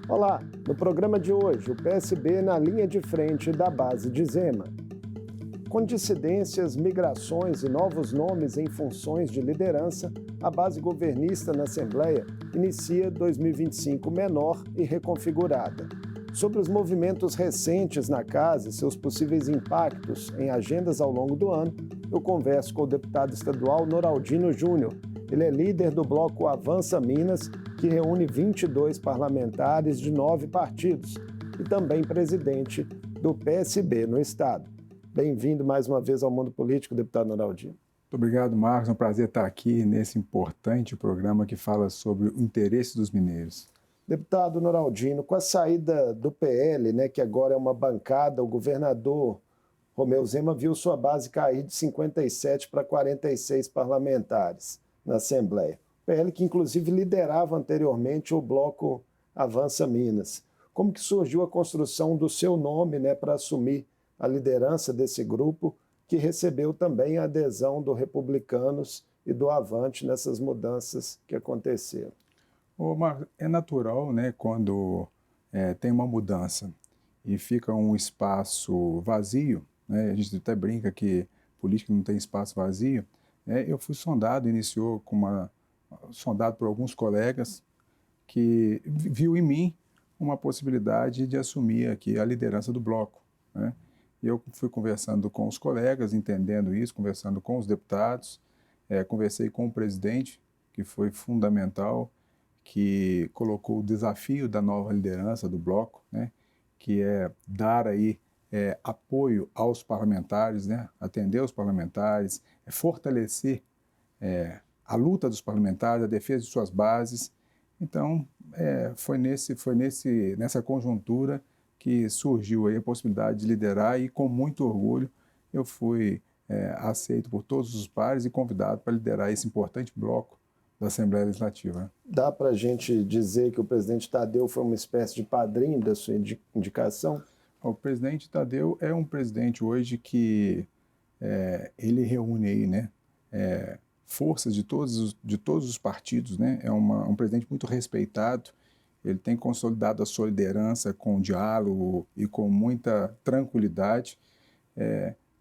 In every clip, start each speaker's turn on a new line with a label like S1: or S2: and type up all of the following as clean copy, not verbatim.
S1: Olá, no programa de hoje, o PSB na linha de frente da base de Zema. Com dissidências, migrações e novos nomes em funções de liderança, a base governista na Assembleia inicia 2025 menor e reconfigurada. Sobre os movimentos recentes na casa e seus possíveis impactos em agendas ao longo do ano, eu converso com o deputado estadual Noraldino Júnior. Ele é líder do bloco Avança Minas, que reúne 22 parlamentares de 9 partidos, e também presidente do PSB no estado. Bem-vindo mais uma vez ao Mundo Político, deputado Noraldino.
S2: Muito obrigado, Marcos. É um prazer estar aqui nesse importante programa que fala sobre o interesse dos mineiros.
S1: Deputado Noraldino, com a saída do PL, que agora é uma bancada, o governador Romeu Zema viu sua base cair de 57 para 46 parlamentares na Assembleia. O PL que inclusive liderava anteriormente o bloco Avança Minas. Como que surgiu a construção do seu nome para assumir a liderança desse grupo, que recebeu também a adesão do Republicanos e do Avante nessas mudanças que aconteceram?
S2: Marcos, é natural, quando tem uma mudança e fica um espaço vazio, a gente até brinca que política não tem espaço vazio. Eu fui sondado, sondado por alguns colegas que viu em mim uma possibilidade de assumir aqui a liderança do bloco. Eu fui conversando com os colegas, entendendo isso, conversando com os deputados, conversei com o presidente, que foi fundamental, que colocou o desafio da nova liderança do bloco, que é dar aí apoio aos parlamentares, atender os parlamentares, fortalecer a luta dos parlamentares, a defesa de suas bases. Então, foi nessa conjuntura que surgiu aí a possibilidade de liderar, e com muito orgulho eu fui aceito por todos os pares e convidado para liderar esse importante bloco da Assembleia Legislativa.
S1: Dá para a gente dizer que o presidente Tadeu foi uma espécie de padrinho da sua indicação?
S2: O presidente Tadeu é um presidente hoje que ele reúne aí, forças de todos os partidos, É um presidente muito respeitado. Ele tem consolidado a sua liderança com diálogo e com muita tranquilidade.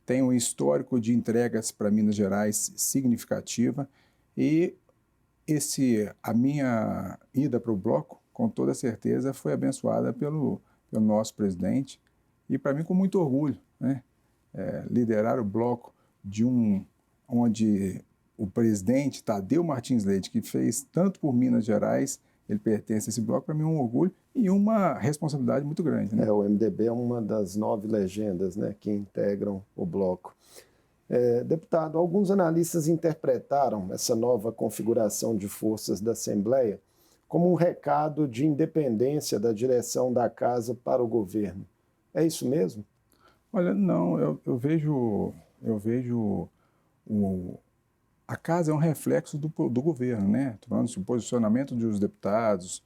S2: Tem um histórico de entregas para Minas Gerais significativa, e a minha ida para o bloco, com toda certeza, foi abençoada pelo nosso presidente, e para mim com muito orgulho, liderar o bloco onde o presidente Tadeu Martins Leite, que fez tanto por Minas Gerais, ele pertence a esse bloco. Para mim é um orgulho e uma responsabilidade muito grande.
S1: O MDB é uma das 9 legendas que integram o bloco. Deputado, alguns analistas interpretaram essa nova configuração de forças da Assembleia como um recado de independência da direção da casa para o governo. É isso mesmo?
S2: Olha, não, eu vejo a casa é um reflexo do governo, Estou falando do posicionamento dos deputados,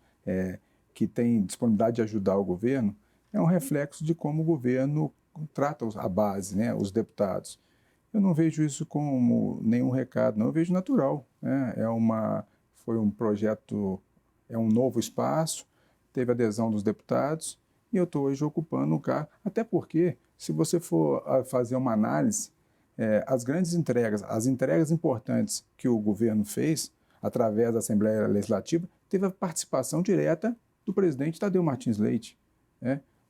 S2: que tem disponibilidade de ajudar o governo, é um reflexo de como o governo trata a base, os deputados. Eu não vejo isso como nenhum recado, não, eu vejo natural. Foi um projeto, é um novo espaço, teve adesão dos deputados, e eu estou hoje ocupando o cargo, até porque, se você for fazer uma análise, as grandes entregas, as entregas importantes que o governo fez, através da Assembleia Legislativa, teve a participação direta do presidente Tadeu Martins Leite.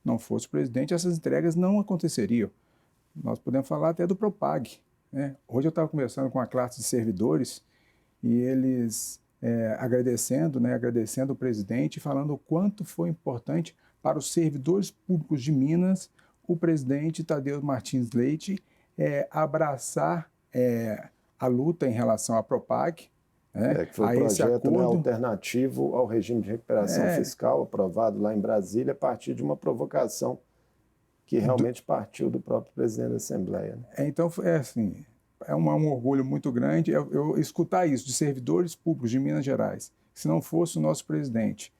S2: Não fosse o presidente, essas entregas não aconteceriam. Nós podemos falar até do Propag. Hoje eu estava conversando com a classe de servidores, e eles agradecendo o presidente, falando o quanto foi importante para os servidores públicos de Minas o presidente Tadeu Martins Leite abraçar a luta em relação à Propag,
S1: que foi um projeto alternativo ao regime de recuperação fiscal aprovado lá em Brasília, a partir de uma provocação que realmente partiu do próprio presidente da Assembleia.
S2: Então, é um orgulho muito grande eu escutar isso de servidores públicos de Minas Gerais. Se não fosse o nosso presidente,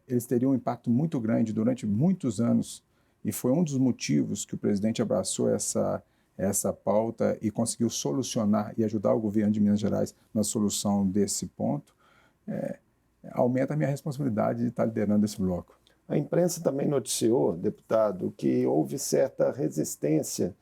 S2: eles teriam um impacto muito grande durante muitos anos, e foi um dos motivos que o presidente abraçou essa pauta e conseguiu solucionar e ajudar o governo de Minas Gerais na solução desse ponto. aumenta a minha responsabilidade de estar liderando esse bloco.
S1: A imprensa também noticiou, deputado, que houve certa resistência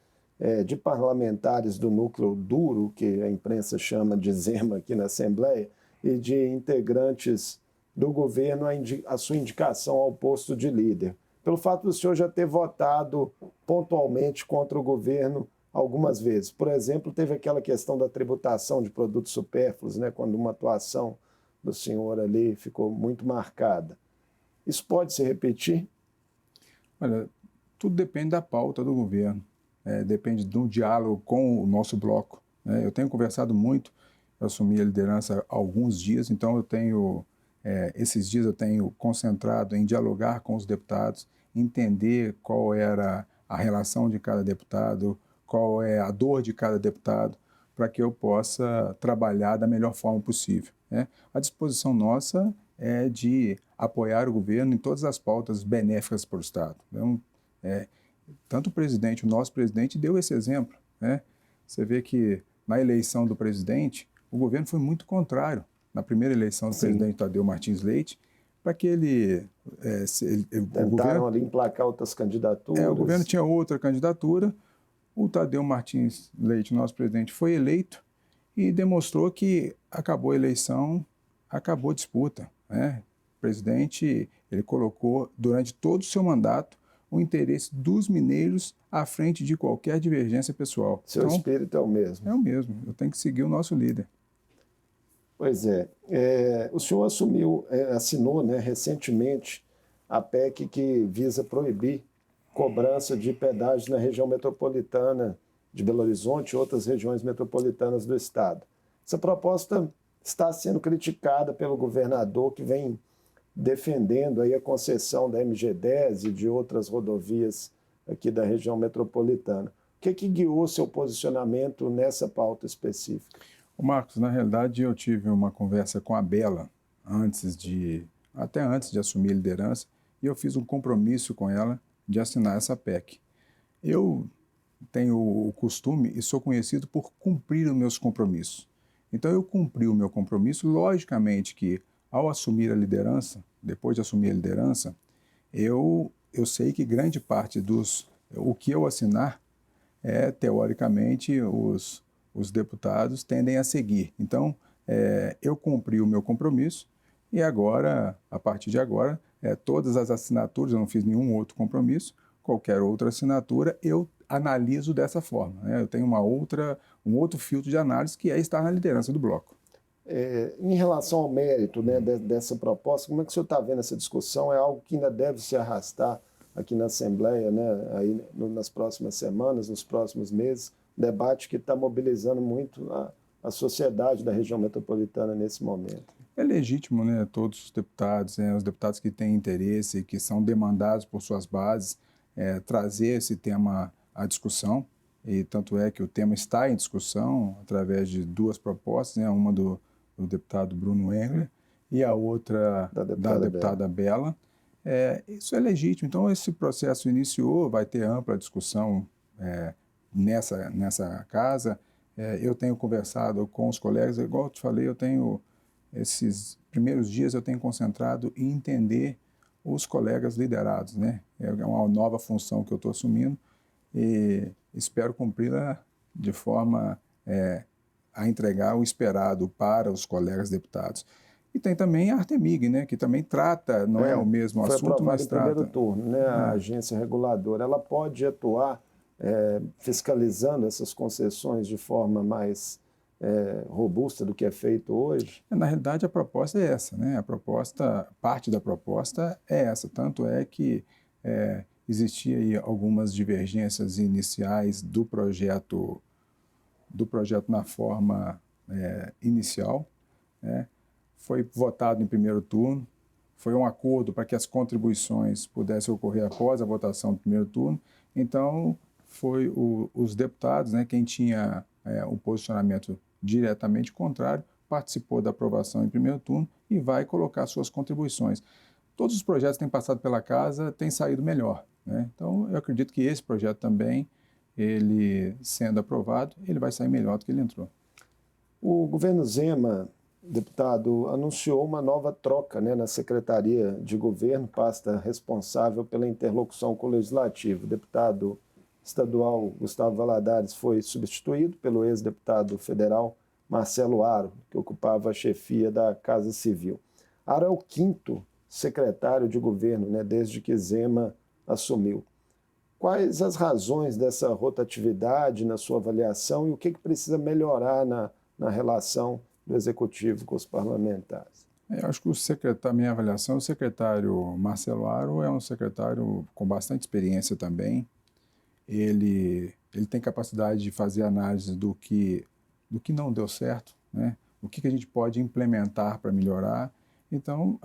S1: de parlamentares do núcleo duro, que a imprensa chama de Zema aqui na Assembleia, e de integrantes do governo a sua indicação ao posto de líder, pelo fato do senhor já ter votado pontualmente contra o governo algumas vezes. Por exemplo, teve aquela questão da tributação de produtos supérfluos, né, quando uma atuação do senhor ali ficou muito marcada. Isso pode se repetir?
S2: Olha, tudo depende da pauta do governo, depende do diálogo com o nosso bloco. Né? Eu tenho conversado muito, eu assumi a liderança há alguns dias, então esses dias eu tenho concentrado em dialogar com os deputados, entender qual era a relação de cada deputado, qual é a dor de cada deputado, para que eu possa trabalhar da melhor forma possível. Né? A disposição nossa é de apoiar o governo em todas as pautas benéficas para o Estado. Então, tanto o nosso presidente deu esse exemplo. Né? Você vê que na eleição do presidente, o governo foi muito contrário, na primeira eleição do presidente Tadeu Martins Leite, para que
S1: tentaram ali emplacar outras candidaturas.
S2: O governo tinha outra candidatura, o Tadeu Martins Leite, nosso presidente, foi eleito e demonstrou que acabou a eleição, acabou a disputa. Né? O presidente ele colocou, durante todo o seu mandato, o interesse dos mineiros à frente de qualquer divergência pessoal.
S1: Seu espírito é o mesmo.
S2: É o mesmo. Eu tenho que seguir o nosso líder.
S1: Pois é. O senhor assinou, né, recentemente a PEC que visa proibir cobrança de pedágio na região metropolitana de Belo Horizonte e outras regiões metropolitanas do estado. Essa proposta está sendo criticada pelo governador, que vem defendendo aí a concessão da MG10 e de outras rodovias aqui da região metropolitana. O que guiou seu posicionamento nessa pauta específica?
S2: Marcos, na realidade eu tive uma conversa com a Bela até antes de assumir a liderança, e eu fiz um compromisso com ela de assinar essa PEC. Eu tenho o costume e sou conhecido por cumprir os meus compromissos. Então eu cumpri o meu compromisso, logicamente que ao assumir a liderança, depois de assumir a liderança, eu sei que grande parte o que eu assinar, teoricamente, os deputados tendem a seguir. Então, eu cumpri o meu compromisso e agora, a partir de agora, todas as assinaturas, eu não fiz nenhum outro compromisso, qualquer outra assinatura, eu analiso dessa forma. Né? Eu tenho um outro filtro de análise que é estar na liderança do bloco.
S1: Em relação ao mérito, né, dessa proposta, como é que o senhor está vendo essa discussão? É algo que ainda deve se arrastar aqui na Assembleia, né, aí nas próximas semanas, nos próximos meses, debate que está mobilizando muito a sociedade da região metropolitana nesse momento.
S2: É legítimo, né, todos os deputados que têm interesse, que são demandados por suas bases, trazer esse tema à discussão, e tanto é que o tema está em discussão através de duas propostas, né, uma do deputado Bruno Engler e a outra da deputada Bela. Isso é legítimo. Então, esse processo iniciou, vai ter ampla discussão nessa casa. Eu tenho conversado com os colegas, igual eu te falei, esses primeiros dias eu tenho concentrado em entender os colegas liderados, né? É uma nova função que eu estou assumindo e espero cumpri-la de forma a entregar o esperado para os colegas deputados. E tem também a Artemig, né, que também trata, não é o mesmo assunto, mas trata.
S1: Foi aprovado em primeiro turno, né, a agência reguladora. Ela pode atuar fiscalizando essas concessões de forma mais robusta do que é feito hoje?
S2: Na realidade, a proposta é essa, né? Parte da proposta é essa. Tanto é que existia aí algumas divergências iniciais do projeto na forma inicial, né? Foi votado em primeiro turno, foi um acordo para que as contribuições pudessem ocorrer após a votação do primeiro turno. Então, foi os deputados, né, quem tinha um posicionamento diretamente contrário, participou da aprovação em primeiro turno e vai colocar suas contribuições. Todos os projetos que têm passado pela casa têm saído melhor, né? Então, eu acredito que esse projeto também, ele sendo aprovado, ele vai sair melhor do que ele entrou.
S1: O governo Zema Deputado, anunciou uma nova troca, né, na Secretaria de Governo, pasta responsável pela interlocução com o Legislativo. O deputado estadual Gustavo Valadares foi substituído pelo ex-deputado federal Marcelo Aro, que ocupava a chefia da Casa Civil. Aro é o quinto secretário de governo, né, desde que Zema assumiu. Quais as razões dessa rotatividade na sua avaliação e o que precisa melhorar na relação do Executivo com os parlamentares?
S2: Eu acho que minha avaliação, o secretário Marcelo Aro é um secretário com bastante experiência também. Ele tem capacidade de fazer análise do que não deu certo, né? O que a gente pode implementar para melhorar. Então,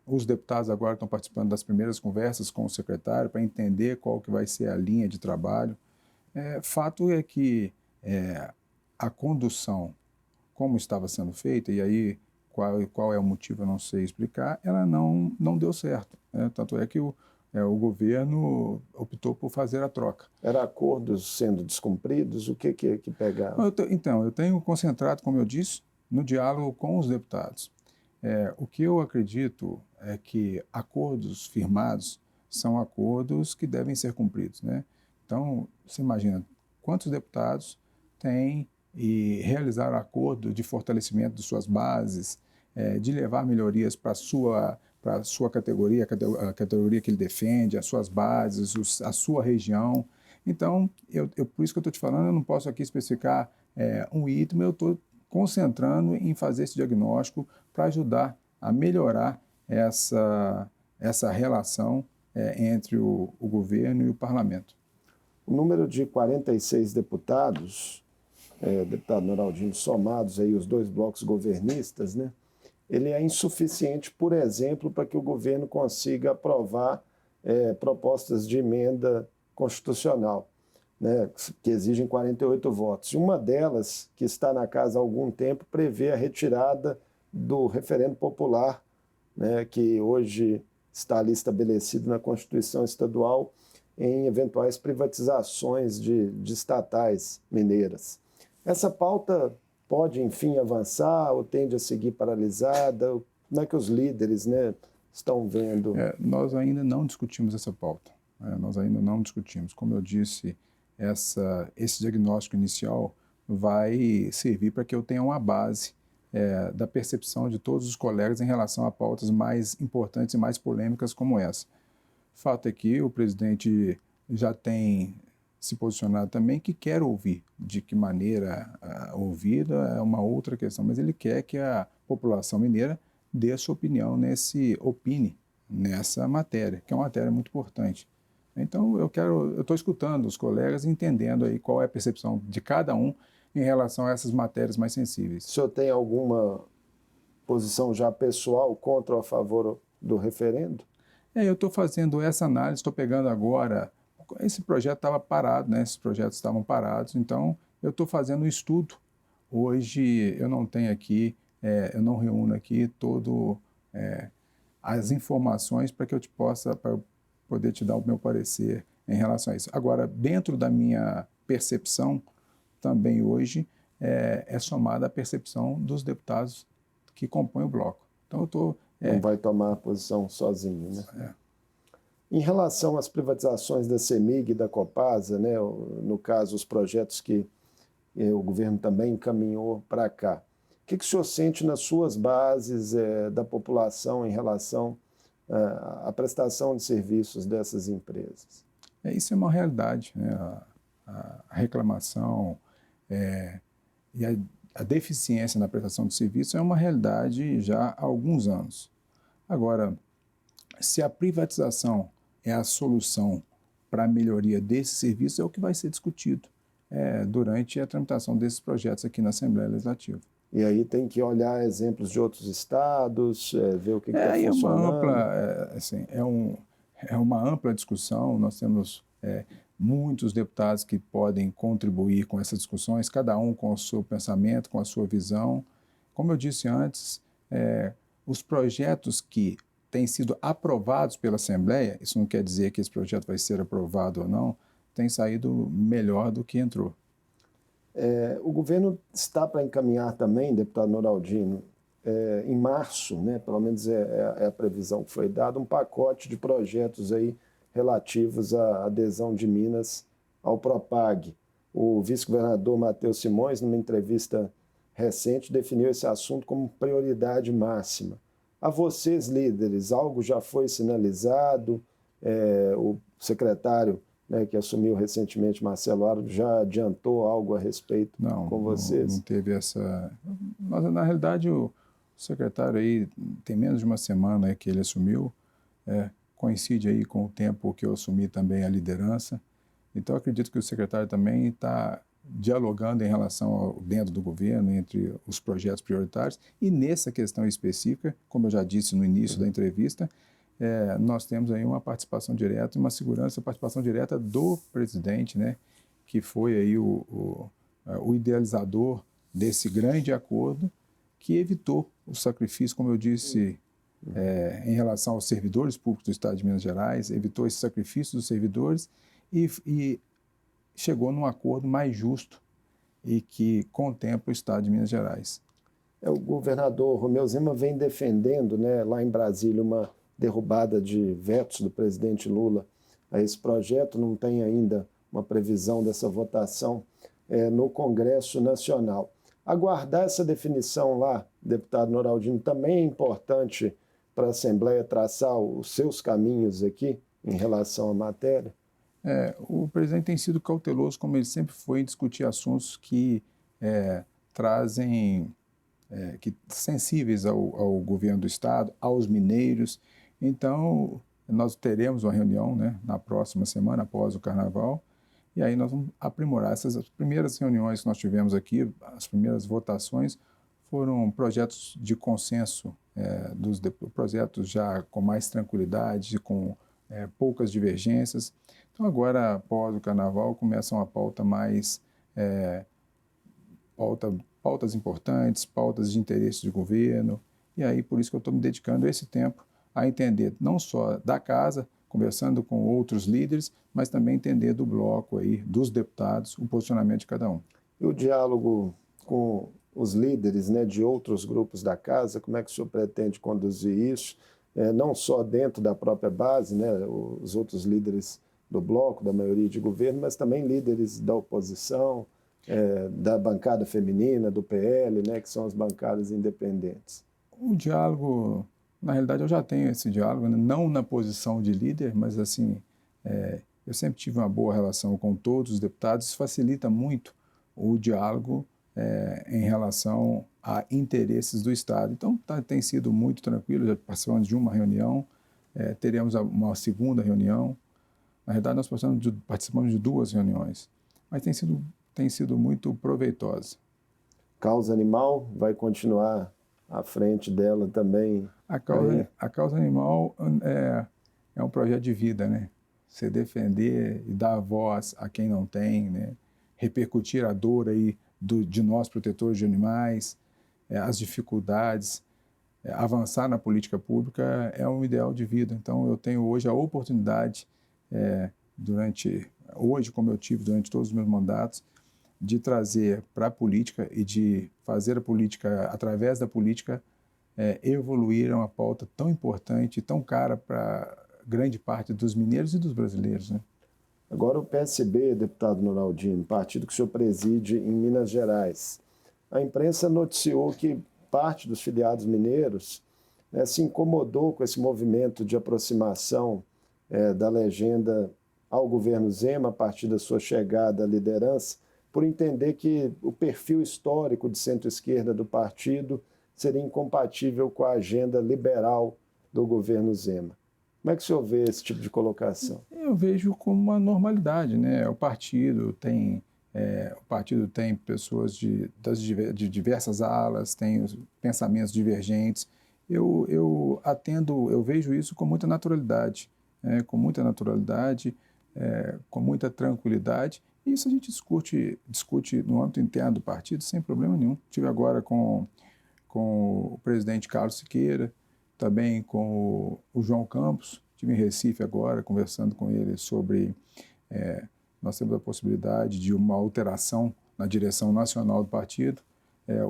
S2: os deputados agora estão participando das primeiras conversas com o secretário para entender qual que vai ser a linha de trabalho. Fato é que a condução, como estava sendo feita, e aí qual é o motivo eu não sei explicar, ela não deu certo, né? Tanto é que o governo optou por fazer a troca.
S1: Eram acordos sendo descumpridos? O que pegava?
S2: Então, eu tenho concentrado, como eu disse, no diálogo com os deputados. O que eu acredito é que acordos firmados são acordos que devem ser cumpridos, né? Então, você imagina quantos deputados têm e realizaram acordo de fortalecimento de suas bases, de levar melhorias para a sua categoria, a categoria que ele defende, as suas bases, a sua região. Então, por isso que eu estou te falando, eu não posso aqui especificar um item, eu estou concentrando em fazer esse diagnóstico para ajudar a melhorar essa relação entre o governo e o parlamento.
S1: O número de 46 deputados, deputado Noraldinho, somados aí os dois blocos governistas, né, ele é insuficiente, por exemplo, para que o governo consiga aprovar propostas de emenda constitucional, né, que exigem 48 votos. Uma delas, que está na casa há algum tempo, prevê a retirada do referendo popular, né, que hoje está ali estabelecido na Constituição Estadual em eventuais privatizações de estatais mineiras. Essa pauta pode, enfim, avançar ou tende a seguir paralisada? Como é que os líderes, né, estão vendo?
S2: Nós ainda não discutimos essa pauta. Nós ainda não discutimos. Como eu disse, esse diagnóstico inicial vai servir para que eu tenha uma base da percepção de todos os colegas em relação a pautas mais importantes e mais polêmicas como essa. Fato é que o presidente já tem se posicionado também que quer ouvir. De que maneira ouvida é uma outra questão, mas ele quer que a população mineira dê a sua opinião opine nessa matéria, que é uma matéria muito importante. Então, eu estou escutando os colegas, entendendo aí qual é a percepção de cada um em relação a essas matérias mais sensíveis.
S1: O senhor tem alguma posição já pessoal contra ou a favor do referendo?
S2: Eu estou fazendo essa análise, estou pegando agora. Esse projeto estava parado, né? Esses projetos estavam parados, então eu estou fazendo um estudo. Hoje eu não tenho aqui, eu não reúno aqui as informações para que eu para poder te dar o meu parecer em relação a isso. Agora, dentro da minha percepção, também hoje é somada a percepção dos deputados que compõem o bloco. Então eu estou...
S1: Não vai tomar posição sozinho, né? Em relação às privatizações da CEMIG e da Copasa, né, no caso, os projetos que o governo também encaminhou para cá, o que o senhor sente nas suas bases da população em relação à prestação de serviços dessas empresas?
S2: Isso é uma realidade, né? A reclamação e a deficiência na prestação de serviço é uma realidade já há alguns anos. Agora, se a privatização é a solução para a melhoria desse serviço, é o que vai ser discutido durante a tramitação desses projetos aqui na Assembleia Legislativa.
S1: E aí tem que olhar exemplos de outros estados, ver o que está funcionando.
S2: É uma ampla discussão, nós temos muitos deputados que podem contribuir com essas discussões, cada um com o seu pensamento, com a sua visão. Como eu disse antes, os projetos que têm sido aprovados pela Assembleia, isso não quer dizer que esse projeto vai ser aprovado ou não, tem saído melhor do que entrou.
S1: O governo está para encaminhar também, deputado Noraldino, em março, né, pelo menos é a previsão que foi dada, um pacote de projetos aí relativos à adesão de Minas ao Propag. O vice-governador Matheus Simões, numa entrevista recente, definiu esse assunto como prioridade máxima. A vocês, líderes, algo já foi sinalizado? O secretário, né, que assumiu recentemente, Marcelo Aro, já adiantou algo a respeito com vocês?
S2: Não teve essa... Mas, na realidade, o secretário aí tem menos de uma semana aí que ele assumiu, coincide aí com o tempo que eu assumi também a liderança. Então, acredito que o secretário também está dialogando em relação ao dentro do governo, entre os projetos prioritários. E nessa questão específica, como eu já disse no início da entrevista, nós temos aí uma participação direta, uma segurança, participação direta do presidente, né, que foi aí o idealizador desse grande acordo, que evitou o sacrifício, como eu disse, em relação aos servidores públicos do Estado de Minas Gerais, evitou esse sacrifício dos servidores e chegou num acordo mais justo e que contempla o Estado de Minas Gerais.
S1: O governador Romeu Zema vem defendendo, né, lá em Brasília, uma derrubada de vetos do presidente Lula a esse projeto. Não tem ainda uma previsão dessa votação no Congresso Nacional. Aguardar essa definição lá, deputado Noraldino, também é importante para a Assembleia traçar os seus caminhos aqui em relação à matéria?
S2: O presidente tem sido cauteloso, como ele sempre foi, em discutir assuntos que trazem, sensíveis ao governo do Estado, aos mineiros. Então, nós teremos uma reunião, né, na próxima semana, após o Carnaval, e aí nós vamos aprimorar. Essas primeiras reuniões que nós tivemos aqui, as primeiras votações, foram projetos de consenso, projetos já com mais tranquilidade, com poucas divergências. Então, agora, após o Carnaval, começa uma pauta mais... pautas importantes, pautas de interesse de governo, e aí por isso que eu estou me dedicando esse tempo a entender não só da casa, conversando com outros líderes, mas também entender do bloco aí, dos deputados, o posicionamento de cada um.
S1: E o diálogo com os líderes, né, de outros grupos da casa, como é que o senhor pretende conduzir isso? Não só dentro da própria base, né, os outros líderes do bloco, da maioria de governo, mas também líderes da oposição, da bancada feminina, do PL, né, que são as bancadas independentes.
S2: O diálogo, na realidade eu já tenho esse diálogo, né, não na posição de líder, mas assim, eu sempre tive uma boa relação com todos os deputados, isso facilita muito o diálogo em relação a interesses do Estado. Então, tem sido muito tranquilo, já participamos de uma reunião, teremos uma segunda reunião. Na verdade, nós participamos de 2 reuniões, mas tem sido muito proveitosa.
S1: Causa animal vai continuar à frente dela também?
S2: A causa animal é um projeto de vida, né? Você defender e dar voz a quem não tem, né? Repercutir a dor aí de nós, protetores de animais, as dificuldades, avançar na política pública é um ideal de vida. Então, eu tenho hoje a oportunidade, hoje, como eu tive durante todos os meus mandatos, de trazer para a política e de fazer a política, através da política, evoluir uma pauta tão importante, tão cara para grande parte dos mineiros e dos brasileiros, né?
S1: Agora o PSB, deputado Noraldino, partido que o senhor preside em Minas Gerais. A imprensa noticiou que parte dos filiados mineiros se incomodou com esse movimento de aproximação da legenda ao governo Zema, a partir da sua chegada à liderança, por entender que o perfil histórico de centro-esquerda do partido seria incompatível com a agenda liberal do governo Zema. Como é que o senhor vê esse tipo de colocação?
S2: Eu vejo como uma normalidade, né? O partido tem pessoas de diversas alas, tem os pensamentos divergentes. Eu vejo isso com muita naturalidade, com muita tranquilidade. E isso a gente discute no âmbito interno do partido sem problema nenhum. Estive agora com o presidente Carlos Siqueira, também com o João Campos, estive em Recife agora, conversando com ele sobre... nós temos a possibilidade de uma alteração na direção nacional do partido.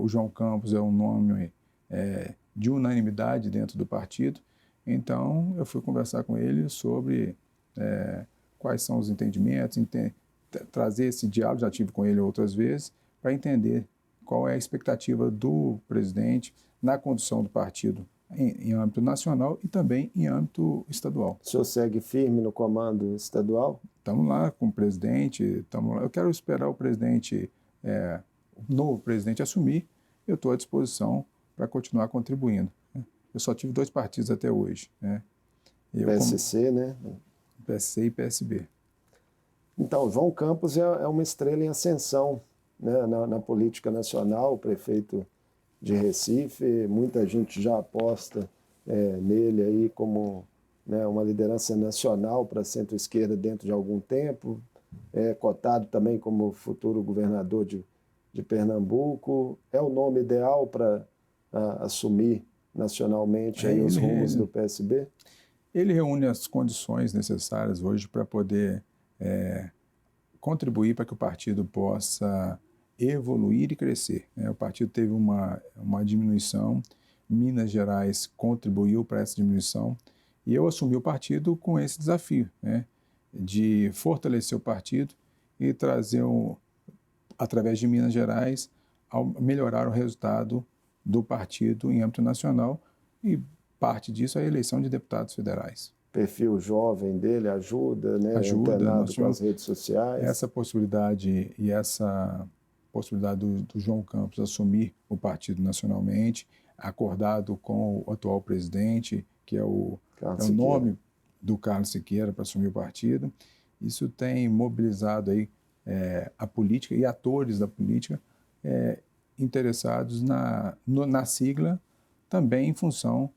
S2: O João Campos é um nome de unanimidade dentro do partido. Então, eu fui conversar com ele sobre quais são os entendimentos, trazer esse diálogo, já tive com ele outras vezes, para entender qual é a expectativa do presidente na condução do partido em âmbito nacional e também em âmbito estadual.
S1: O senhor segue firme no comando estadual?
S2: Estamos lá com o presidente, estamos lá. Eu quero esperar o presidente, o novo presidente assumir. Eu estou à disposição para continuar contribuindo. Eu só tive 2 partidos até hoje.
S1: PSC, né?
S2: PSC e PSB.
S1: Então, João Campos é uma estrela em ascensão, né, na política nacional, o prefeito de Recife. Muita gente já aposta nele aí como, né, uma liderança nacional para centro-esquerda dentro de algum tempo. É cotado também como futuro governador de Pernambuco. É o nome ideal para assumir nacionalmente aí os rumos do PSB?
S2: Ele reúne as condições necessárias hoje para poder contribuir para que o partido possa evoluir e crescer. O partido teve uma diminuição, Minas Gerais contribuiu para essa diminuição, e eu assumi o partido com esse desafio, de fortalecer o partido e trazer, através de Minas Gerais, melhorar o resultado do partido em âmbito nacional, e parte disso é a eleição de deputados federais.
S1: O perfil jovem dele ajuda, né?
S2: Ajuda,
S1: com as redes sociais.
S2: Essa possibilidade e essa possibilidade do João Campos assumir o partido nacionalmente, acordado com o atual presidente, que é o nome do Carlos Siqueira para assumir o partido. Isso tem mobilizado aí a política e atores da política interessados na sigla, também em função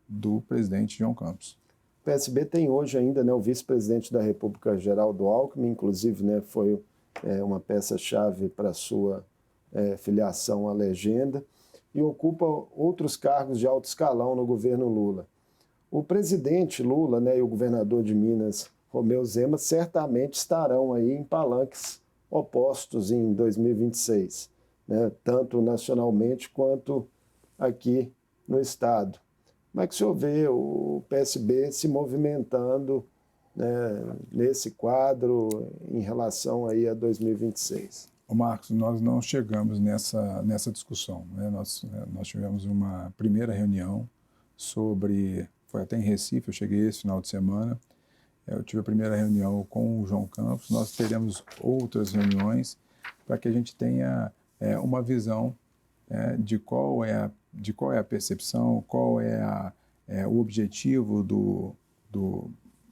S2: do presidente João Campos.
S1: O PSB tem hoje ainda, né, o vice-presidente da República, Geraldo Alckmin, inclusive, né, foi uma peça-chave para a sua filiação à legenda, e ocupa outros cargos de alto escalão no governo Lula. O presidente Lula, né, e o governador de Minas, Romeu Zema, certamente estarão aí em palanques opostos em 2026, né, tanto nacionalmente quanto aqui no estado. Como é que o senhor vê o PSB se movimentando, né, nesse quadro em relação aí a 2026?
S2: Marcos, nós não chegamos nessa discussão, né? Nós tivemos uma primeira reunião foi até em Recife, eu cheguei esse final de semana, eu tive a primeira reunião com o João Campos, nós teremos outras reuniões para que a gente tenha uma visão de qual é a percepção, qual é o objetivo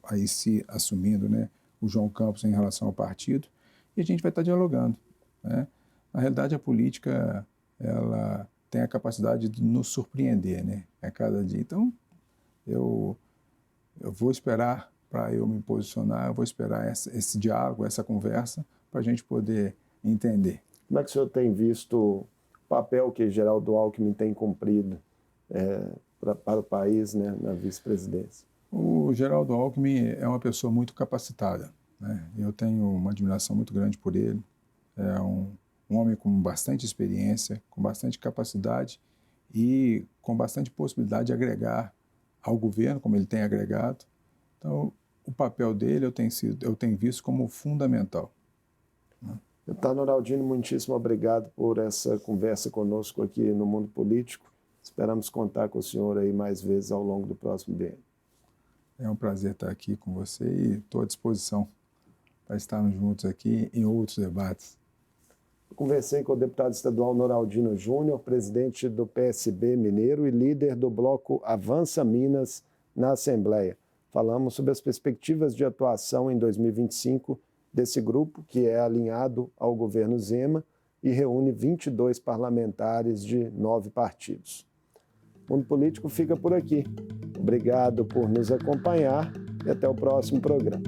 S2: aí se assumindo, né, o João Campos em relação ao partido, e a gente vai estar dialogando, né? Na realidade, a política ela tem a capacidade de nos surpreender, né, a cada dia. Então, eu vou esperar para eu me posicionar, eu vou esperar esse diálogo, essa conversa, para a gente poder entender.
S1: Como é que o senhor tem visto o papel que Geraldo Alckmin tem cumprido para o país, né, na vice-presidência?
S2: O Geraldo Alckmin é uma pessoa muito capacitada, né? Eu tenho uma admiração muito grande por ele. É um homem com bastante experiência, com bastante capacidade e com bastante possibilidade de agregar ao governo, como ele tem agregado. Então, o papel dele eu tenho visto como fundamental.
S1: Deputado Noraldino, muitíssimo obrigado por essa conversa conosco aqui no Mundo Político. Esperamos contar com o senhor aí mais vezes ao longo do próximo biênio.
S2: É um prazer estar aqui com você e estou à disposição para estarmos juntos aqui em outros debates.
S1: Eu conversei com o deputado estadual Noraldino Júnior, presidente do PSB Mineiro e líder do bloco Avança Minas na Assembleia. Falamos sobre as perspectivas de atuação em 2025 desse grupo, que é alinhado ao governo Zema e reúne 22 parlamentares de 9 partidos. O Mundo Político fica por aqui. Obrigado por nos acompanhar e até o próximo programa.